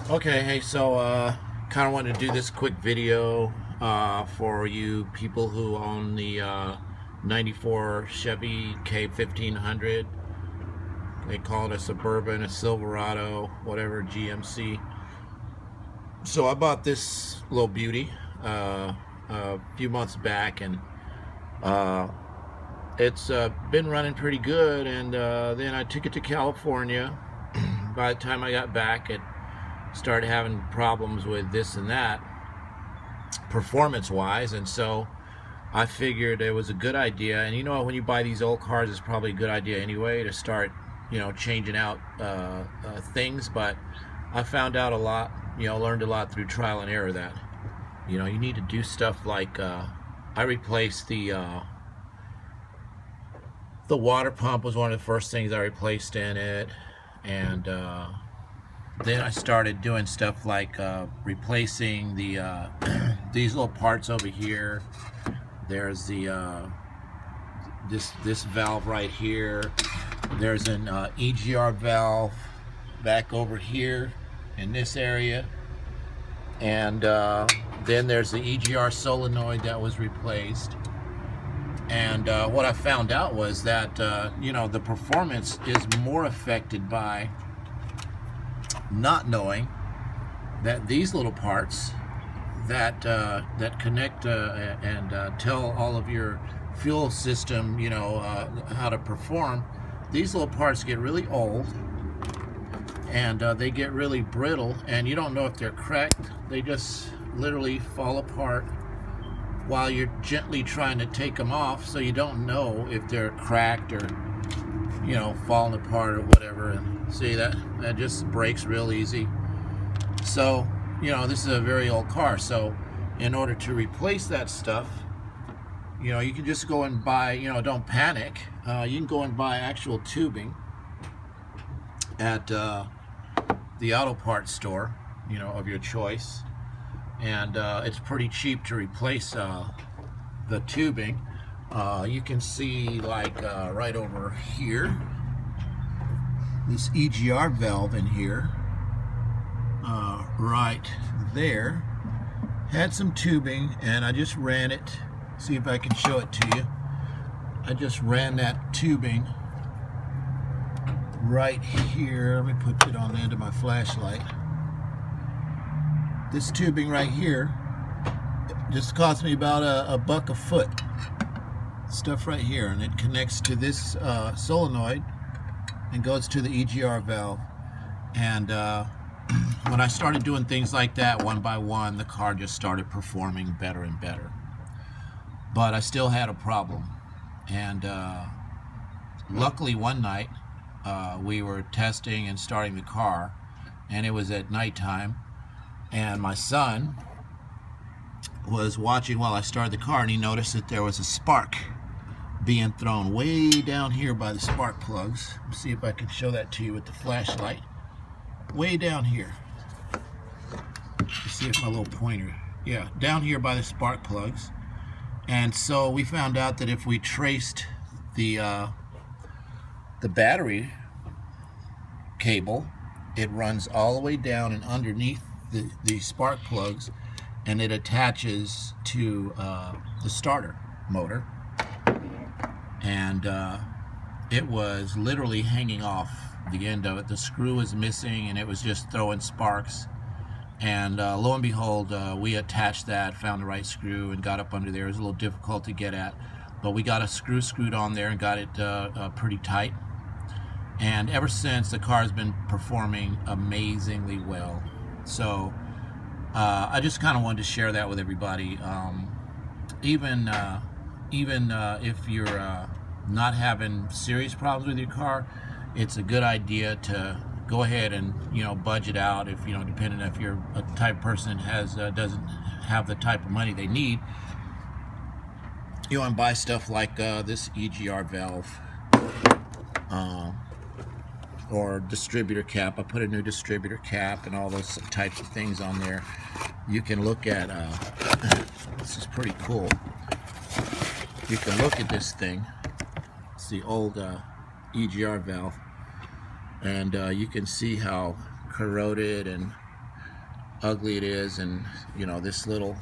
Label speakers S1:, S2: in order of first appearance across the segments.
S1: Okay, hey, so kind of wanted to do this quick video for you people who own the 94 Chevy K1500. They call it a Suburban, a Silverado, whatever, GMC. So I bought this little beauty a few months back, and uh, it's been running pretty good. And then I took it to California. By the time I got back, it started having problems with this and that performance wise, and so I figured it was a good idea. And when you buy these old cars, it's probably a good idea anyway to start changing out things. But I found out a lot, learned a lot through trial and error, that you need to do stuff like I replaced the water pump. Was one of the first things I replaced in it. And then I started doing stuff like replacing the these little parts over here. There's the this valve right here. There's an EGR valve back over here in this area, and then there's the EGR solenoid that was replaced. And what I found out was that the performance is more affected by not knowing that these little parts that connect and tell all of your fuel system how to perform. These little parts get really old, and they get really brittle, and you don't know if they're cracked. They just literally fall apart while you're gently trying to take them off, so you don't know if they're cracked or falling apart or whatever. And see, that just breaks real easy. So this is a very old car, so in order to replace that stuff, you can just go and buy, don't panic, you can go and buy actual tubing at the auto parts store of your choice. And it's pretty cheap to replace the tubing. You can see, like, right over here, this EGR valve in here, right there, had some tubing, and I just ran it. See if I can show it to you. I just ran that tubing right here. Let me put it on the end of my flashlight. This tubing right here just cost me about a buck a foot. Stuff right here, and it connects to this solenoid and goes to the EGR valve. And when I started doing things like that one by one, the car just started performing better and better. But I still had a problem. And luckily one night we were testing and starting the car, and it was at nighttime. And my son was watching while I started the car, and he noticed that there was a spark being thrown way down here by the spark plugs. Let's see if I can show that to you with the flashlight. Way down here. Let's see if my little pointer. Yeah, down here by the spark plugs. And so we found out that if we traced the battery cable, it runs all the way down and underneath the spark plugs, and it attaches to the starter motor. And it was literally hanging off the end of it. The screw was missing, and it was just throwing sparks. And lo and behold, we attached that, found the right screw, and got up under there. It was a little difficult to get at, but we got a screw screwed on there and got it pretty tight. And ever since, the car has been performing amazingly well. So I just kind of wanted to share that with everybody. Even if you're not having serious problems with your car, it's a good idea to go ahead and budget out, if depending if you're a type of person has doesn't have the type of money they need, and buy stuff like this EGR valve or distributor cap. I put a new distributor cap and all those types of things on there. You can look at this is pretty cool. You can look at this thing. It's the old EGR valve, and you can see how corroded and ugly it is. And you know, this little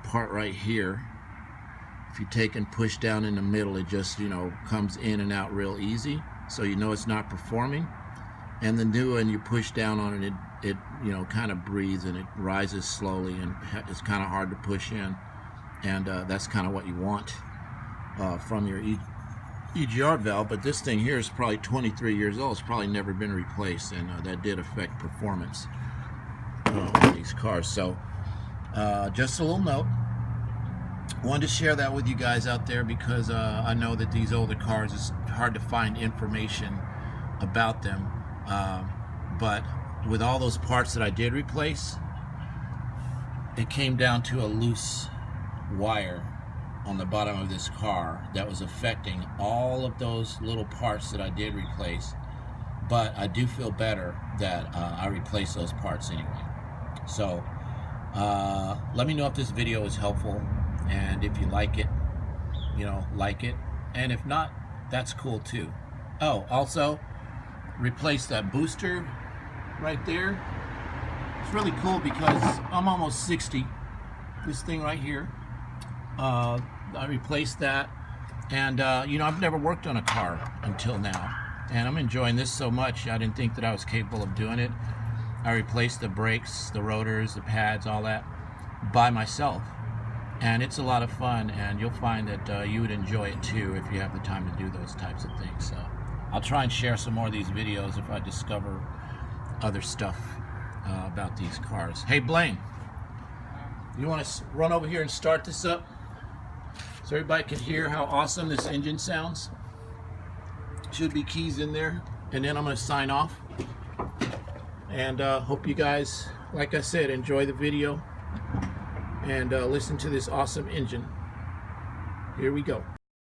S1: part right here, if you take and push down in the middle, it just, you know, comes in and out real easy, so you know it's not performing. And the new one, you push down on it, it you know, kind of breathes, and it rises slowly, and it's kind of hard to push in. And that's kind of what you want from your EGR valve. But this thing here is probably 23 years old. It's probably never been replaced, and that did affect performance on these cars. So just a little note. Wanted to share that with you guys out there, because I know that these older cars, it's hard to find information about them. But with all those parts that I did replace, it came down to a loose wire on the bottom of this car that was affecting all of those little parts that I did replace. But I do feel better that I replaced those parts anyway. So let me know if this video is helpful, and if you like it, you know, like it, and if not, that's cool too. Oh, also replace that booster right there. It's really cool because I'm almost 60. This thing right here, I replaced that, and you know, I've never worked on a car until now, and I'm enjoying this so much. I didn't think that I was capable of doing it. I replaced the brakes, the rotors, the pads, all that by myself, and it's a lot of fun, and you'll find that you would enjoy it too if you have the time to do those types of things. So I'll try and share some more of these videos if I discover other stuff about these cars. Hey Blaine, you want to run over here and start this up so everybody can hear how awesome this engine sounds? Should be keys in there, and then I'm going to sign off. And hope you guys, like I said, enjoy the video and listen to this awesome engine. Here we go.